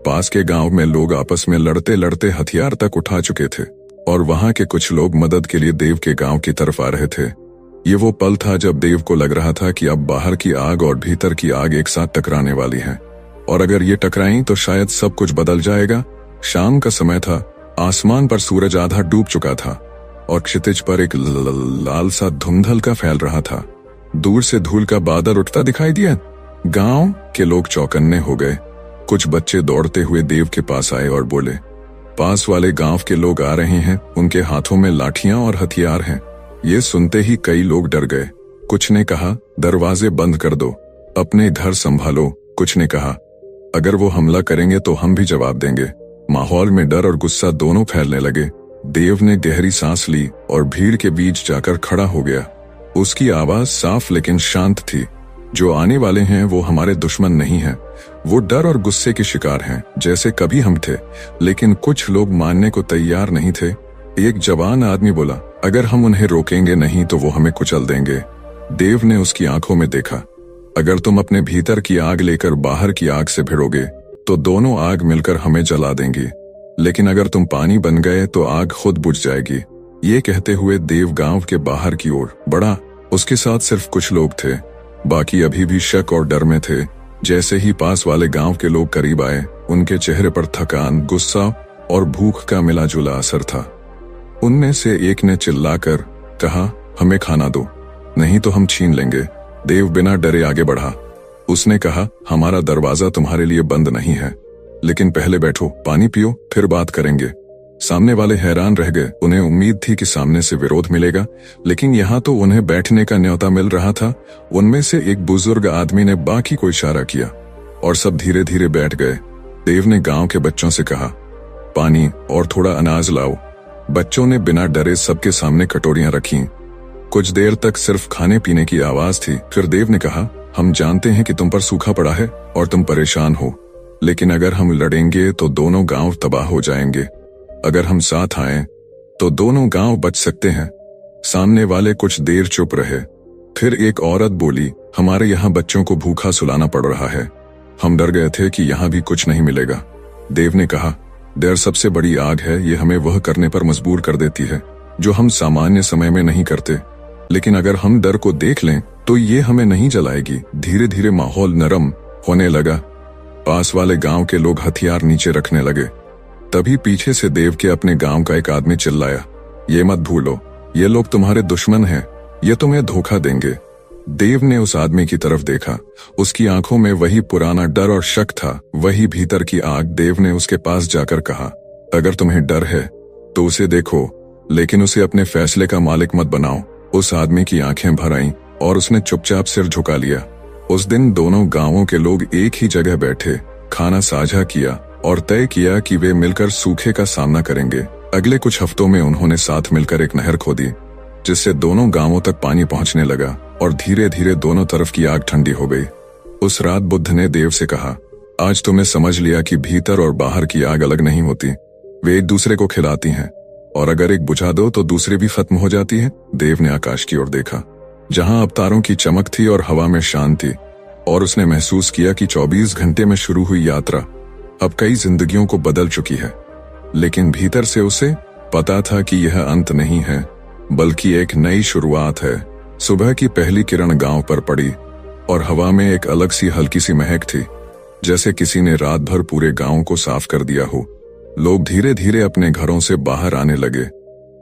पास के गांव में लोग आपस में लड़ते लड़ते हथियार तक उठा चुके थे और वहां के कुछ लोग मदद के लिए देव के गांव की तरफ आ रहे थे। ये वो पल था जब देव को लग रहा था कि अब बाहर की आग और भीतर की आग एक साथ टकराने वाली है, और अगर ये टकराई तो शायद सब कुछ बदल जाएगा। शाम का समय था, आसमान पर सूरज आधा डूब चुका था और क्षितिज पर एक लाल सा धुंधल का फैल रहा था। दूर से धूल का बादल उठता दिखाई दिया। गांव के लोग चौकन्ने हो गए। कुछ बच्चे दौड़ते हुए देव के पास आए और बोले, पास वाले गांव के लोग आ रहे हैं, उनके हाथों में लाठियां और हथियार हैं। ये सुनते ही कई लोग डर गए। कुछ ने कहा, दरवाजे बंद कर दो, अपने घर संभालो। कुछ ने कहा, अगर वो हमला करेंगे तो हम भी जवाब देंगे। माहौल में डर और गुस्सा दोनों फैलने लगे। देव ने गहरी सांस ली और भीड़ के बीच जाकर खड़ा हो गया। उसकी आवाज साफ लेकिन शांत थी, जो आने वाले हैं वो हमारे दुश्मन नहीं हैं, वो डर और गुस्से के शिकार हैं, जैसे कभी हम थे। लेकिन कुछ लोग मानने को तैयार नहीं थे। एक जवान आदमी बोला, अगर हम उन्हें रोकेंगे नहीं तो वो हमें कुचल देंगे। देव ने उसकी आंखों में देखा, अगर तुम अपने भीतर की आग लेकर बाहर की आग से भिड़ोगे तो दोनों आग मिलकर हमें जला देंगी, लेकिन अगर तुम पानी बन गए तो आग खुद बुझ जाएगी। ये कहते हुए देव गांव के बाहर की ओर बढ़ा। उसके साथ सिर्फ कुछ लोग थे, बाकी अभी भी शक और डर में थे। जैसे ही पास वाले गांव के लोग करीब आए, उनके चेहरे पर थकान, गुस्सा और भूख का मिला जुला असर था। उनमें से एक ने चिल्लाकर कहा, हमें खाना दो, नहीं तो हम छीन लेंगे। देव बिना डरे आगे बढ़ा। उसने कहा, हमारा दरवाजा तुम्हारे लिए बंद नहीं है, लेकिन पहले बैठो, पानी पियो, फिर बात करेंगे। सामने वाले हैरान रह गए। उन्हें उम्मीद थी कि सामने से विरोध मिलेगा, लेकिन यहाँ तो उन्हें बैठने का न्योता मिल रहा था। उनमें से एक बुजुर्ग आदमी ने बाकी को इशारा किया और सब धीरे धीरे बैठ गए। देव ने गांव के बच्चों से कहा, पानी और थोड़ा अनाज लाओ। बच्चों ने बिना डरे सबके सामने कटोरियां रखीं। कुछ देर तक सिर्फ खाने पीने की आवाज थी। फिर देव ने कहा, हम जानते हैं कि तुम पर सूखा पड़ा है और तुम परेशान हो, लेकिन अगर हम लड़ेंगे तो दोनों गांव तबाह हो जाएंगे। अगर हम साथ आए तो दोनों गांव बच सकते हैं। सामने वाले कुछ देर चुप रहे। फिर एक औरत बोली, हमारे यहाँ बच्चों को भूखा सुलाना पड़ रहा है, हम डर गए थे कि यहाँ भी कुछ नहीं मिलेगा। देव ने कहा, डर सबसे बड़ी आग है, ये हमें वह करने पर मजबूर कर देती है जो हम सामान्य समय में नहीं करते, लेकिन अगर हम डर को देख लें तो ये हमें नहीं जलाएगी। धीरे धीरे माहौल नरम होने लगा। पास वाले गांव के लोग हथियार नीचे रखने लगे। तभी पीछे से देव के अपने गांव का एक आदमी चिल्लाया, ये मत भूलो, ये लोग तुम्हारे दुश्मन हैं, ये तुम्हें धोखा देंगे। देव ने उस आदमी की तरफ देखा। उसकी आंखों में वही पुराना डर और शक था, वही भीतर की आग। देव ने उसके पास जाकर कहा, अगर तुम्हें डर है तो उसे देखो, लेकिन उसे अपने फैसले का मालिक मत बनाओ। उस आदमी की आंखें भर आईं और उसने चुपचाप सिर झुका लिया। उस दिन दोनों गांवों के लोग एक ही जगह बैठे, खाना साझा किया और तय किया कि वे मिलकर सूखे का सामना करेंगे। अगले कुछ हफ्तों में उन्होंने साथ मिलकर एक नहर खोदी, जिससे दोनों गांवों तक पानी पहुंचने लगा और धीरे धीरे दोनों तरफ की आग ठंडी हो गई। उस रात बुद्ध ने देव से कहा, आज तुमने समझ लिया कि भीतर और बाहर की आग अलग नहीं होती, वे एक दूसरे को खिलाती हैं, और अगर एक बुझा दो तो दूसरी भी खत्म हो जाती है। देव ने आकाश की ओर देखा, जहां अब तारों की चमक थी और हवा में शांति, और उसने महसूस किया कि 24 घंटे में शुरू हुई यात्रा अब कई जिंदगियों को बदल चुकी है। लेकिन भीतर से उसे पता था कि यह अंत नहीं है, बल्कि एक नई शुरुआत है। सुबह की पहली किरण गांव पर पड़ी और हवा में एक अलग सी हल्की सी महक थी, जैसे किसी ने रात भर पूरे गांव को साफ कर दिया हो। लोग धीरे धीरे अपने घरों से बाहर आने लगे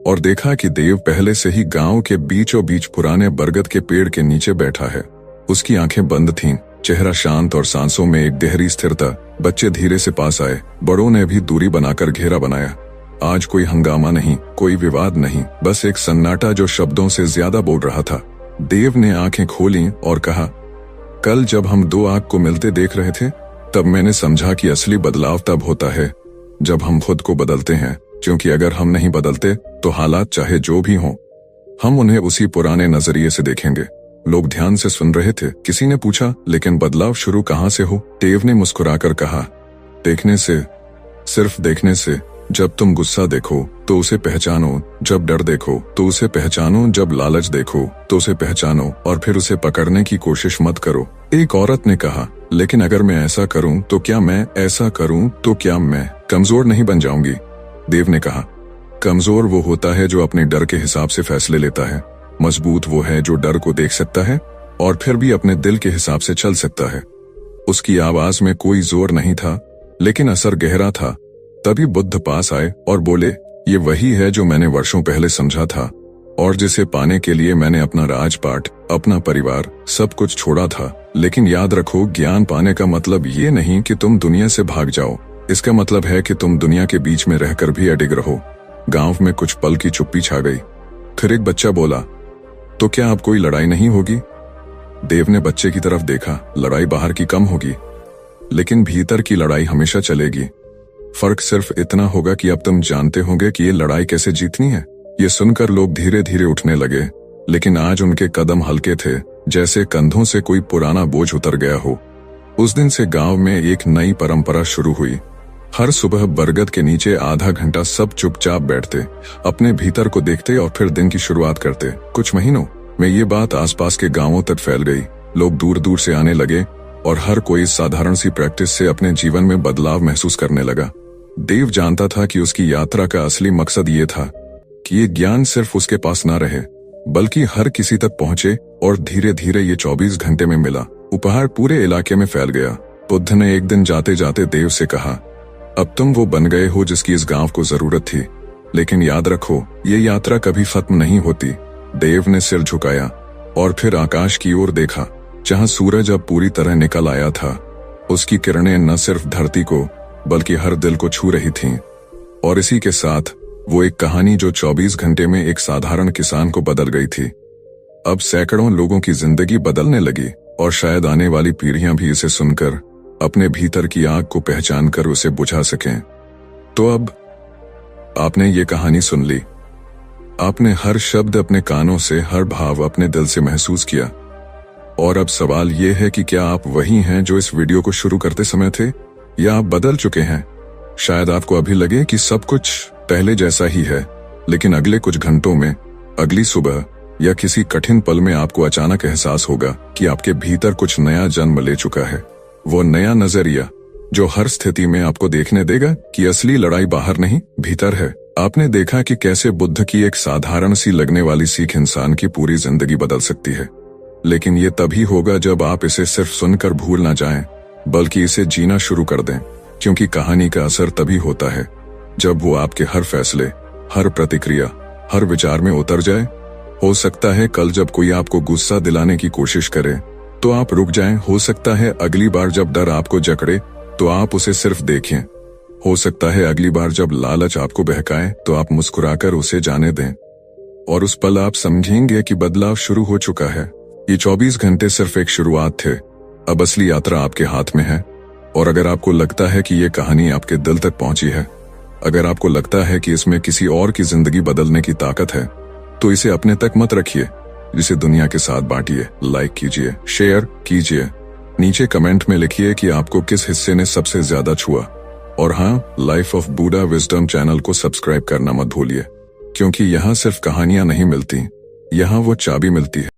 और देखा कि देव पहले से ही गांव के बीचों बीच पुराने बरगद के पेड़ के नीचे बैठा है। उसकी आंखें बंद थीं, चेहरा शांत और सांसों में एक गहरी स्थिरता। बच्चे धीरे से पास आए, बड़ों ने भी दूरी बनाकर घेरा बनाया। आज कोई हंगामा नहीं, कोई विवाद नहीं, बस एक सन्नाटा जो शब्दों से ज्यादा बोल रहा था। देव ने आंखें खोली और कहा, कल जब हम दो आंख को मिलते देख रहे थे तब मैंने समझा कि असली बदलाव तब होता है जब हम खुद को बदलते हैं, क्योंकि अगर हम नहीं बदलते तो हालात चाहे जो भी हों हम उन्हें उसी पुराने नजरिए से देखेंगे। लोग ध्यान से सुन रहे थे। किसी ने पूछा, लेकिन बदलाव शुरू कहां से हो? देव ने मुस्कुराकर कहा, देखने से, सिर्फ देखने से। जब तुम गुस्सा देखो तो उसे पहचानो, जब डर देखो तो उसे पहचानो, जब लालच देखो तो उसे पहचानो और फिर उसे पकड़ने की कोशिश मत करो। एक औरत ने कहा, लेकिन अगर मैं ऐसा करूं तो क्या मैं ऐसा करूं तो क्या मैं कमजोर नहीं बन जाऊंगी? देव ने कहा, कमजोर वो होता है जो अपने डर के हिसाब से फैसले लेता है। मजबूत वो है जो डर को देख सकता है और फिर भी अपने दिल के हिसाब से चल सकता है। उसकी आवाज में कोई जोर नहीं था, लेकिन असर गहरा था। तभी बुद्ध पास आए और बोले, ये वही है जो मैंने वर्षों पहले समझा था और जिसे पाने के लिए मैंने अपना राजपाट, अपना परिवार, सब कुछ छोड़ा था। लेकिन याद रखो, ज्ञान पाने का मतलब ये नहीं कि तुम दुनिया से भाग जाओ। इसका मतलब है कि तुम दुनिया के बीच में रहकर भी अडिग रहो। गांव में कुछ पल की चुप्पी छा गई। फिर एक बच्चा बोला, तो क्या अब कोई लड़ाई नहीं होगी? देव ने बच्चे की तरफ देखा। लड़ाई बाहर की कम होगी, लेकिन भीतर की लड़ाई हमेशा चलेगी। फर्क सिर्फ इतना होगा कि अब तुम जानते होंगे कि ये लड़ाई कैसे जीतनी है। ये सुनकर लोग धीरे धीरे उठने लगे, लेकिन आज उनके कदम हल्के थे, जैसे कंधों से कोई पुराना बोझ उतर गया हो। उस दिन से गांव में एक नई परंपरा शुरू हुई। हर सुबह बरगद के नीचे आधा घंटा सब चुपचाप बैठते, अपने भीतर को देखते और फिर दिन की शुरुआत करते। कुछ महीनों में ये बात आसपास के गांवों तक फैल गई। लोग दूर दूर से आने लगे और हर कोई साधारण सी प्रैक्टिस से अपने जीवन में बदलाव महसूस करने लगा। देव जानता था कि उसकी यात्रा का असली मकसद ये था कि ये ज्ञान सिर्फ उसके पास न रहे, बल्कि हर किसी तक पहुंचे। और धीरे धीरे ये 24 घंटे में मिला उपहार पूरे इलाके में फैल गया। बुद्ध ने एक दिन जाते जाते देव से कहा, अब तुम वो बन गए हो जिसकी इस गांव को जरूरत थी, लेकिन याद रखो, ये यात्रा कभी खत्म नहीं होती। देव ने सिर झुकाया और फिर आकाश की ओर देखा, जहां सूरज अब पूरी तरह निकल आया था। उसकी किरणें न सिर्फ धरती को बल्कि हर दिल को छू रही थीं। और इसी के साथ वो एक कहानी जो 24 घंटे में एक साधारण किसान को बदल गई थी, अब सैकड़ों लोगों की जिंदगी बदलने लगी। और शायद आने वाली पीढ़ियां भी इसे सुनकर अपने भीतर की आग को पहचान कर उसे बुझा सकें। तो अब आपने ये कहानी सुन ली। आपने हर शब्द अपने कानों से, हर भाव अपने दिल से महसूस किया। और अब सवाल ये है कि क्या आप वही हैं जो इस वीडियो को शुरू करते समय थे, या आप बदल चुके हैं? शायद आपको अभी लगे कि सब कुछ पहले जैसा ही है, लेकिन अगले कुछ घंटों में, अगली सुबह या किसी कठिन पल में आपको अचानक एहसास होगा कि आपके भीतर कुछ नया जन्म ले चुका है। वो नया नजरिया जो हर स्थिति में आपको देखने देगा कि असली लड़ाई बाहर नहीं, भीतर है। आपने देखा कि कैसे बुद्ध की एक साधारण सी लगने वाली सीख इंसान की पूरी जिंदगी बदल सकती है। लेकिन ये तभी होगा जब आप इसे सिर्फ सुनकर भूल ना जाएं, बल्कि इसे जीना शुरू कर दें। क्योंकि कहानी का असर तभी होता है जब वो आपके हर फैसले, हर प्रतिक्रिया, हर विचार में उतर जाए। हो सकता है कल जब कोई आपको गुस्सा दिलाने की कोशिश करे तो आप रुक जाएं। हो सकता है अगली बार जब डर आपको जकड़े तो आप उसे सिर्फ देखें। हो सकता है अगली बार जब लालच आपको बहकाए तो आप मुस्कुराकर उसे जाने दें। और उस पल आप समझेंगे कि बदलाव शुरू हो चुका है। ये 24 घंटे सिर्फ एक शुरुआत थे। अब असली यात्रा आपके हाथ में है। और अगर आपको लगता है कि ये कहानी आपके दिल तक पहुंची है, अगर आपको लगता है कि इसमें किसी और की जिंदगी बदलने की ताकत है, तो इसे अपने तक मत रखिए, जिसे दुनिया के साथ बांटिए। लाइक कीजिए, शेयर कीजिए, नीचे कमेंट में लिखिए कि आपको किस हिस्से ने सबसे ज्यादा छुआ। और हाँ, life of Buddha wisdom channel को सब्सक्राइब करना मत भूलिए, क्योंकि यहाँ सिर्फ कहानियां नहीं मिलती, यहाँ वो चाबी मिलती है।